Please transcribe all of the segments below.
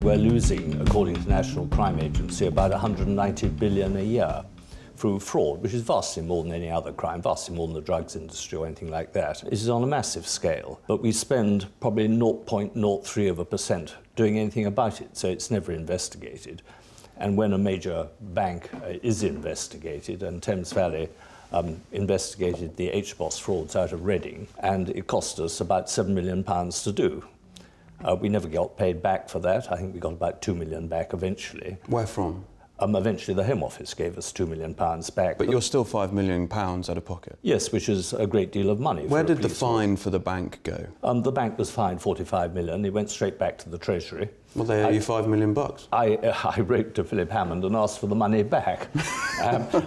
We're losing, according to the National Crime Agency, about 190 billion a year through fraud, which is vastly more than any other crime, vastly more than the drugs industry or anything like that. It is on a massive scale, but we spend probably 0.03% doing anything about it, so it's never investigated. And when a major bank is investigated, and Thames Valley investigated the HBOS frauds out of Reading, and it cost us about £7 million to do. We never got paid back for that. I think we got about £2 million back eventually. Where from? Eventually the Home Office gave us £2 million back. But you're still £5 million out of pocket? Yes, which is a great deal of money. Where did the fine for the bank go? The bank was fined £45 million. It went straight back to the Treasury. Well, they owe you £5 million. I wrote to Philip Hammond and asked for the money back.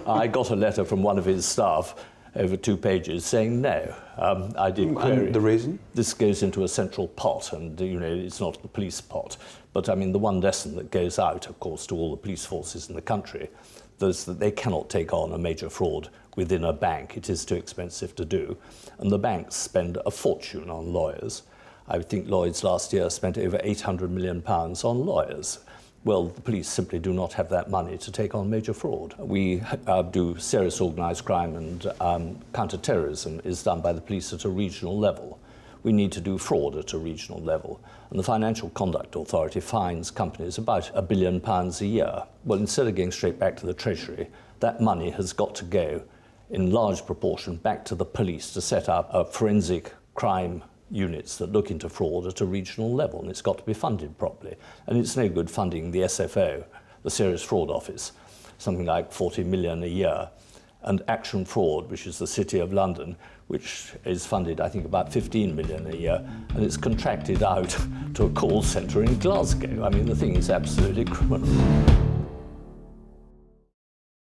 I got a letter from one of his staff over 2 pages saying no. I did query. And the reason? This goes into a central pot, and it's not the police pot. But I mean, the one lesson that goes out, of course, to all the police forces in the country is that they cannot take on a major fraud within a bank. It is too expensive to do. And the banks spend a fortune on lawyers. I think Lloyds last year spent over £800 million on lawyers. Well, the police simply do not have that money to take on major fraud. We do serious organised crime, and counter-terrorism is done by the police at a regional level. We need to do fraud at a regional level. And the Financial Conduct Authority fines companies about £1 billion a year. Well, instead of going straight back to the Treasury, that money has got to go in large proportion back to the police to set up forensic crime units that look into fraud at a regional level, and it's got to be funded properly. And it's no good funding the SFO, the Serious Fraud Office, something like 40 million a year, and Action Fraud, which is the City of London, which is funded, I think, about 15 million a year, and it's contracted out to a call centre in Glasgow. I mean, the thing is absolutely criminal.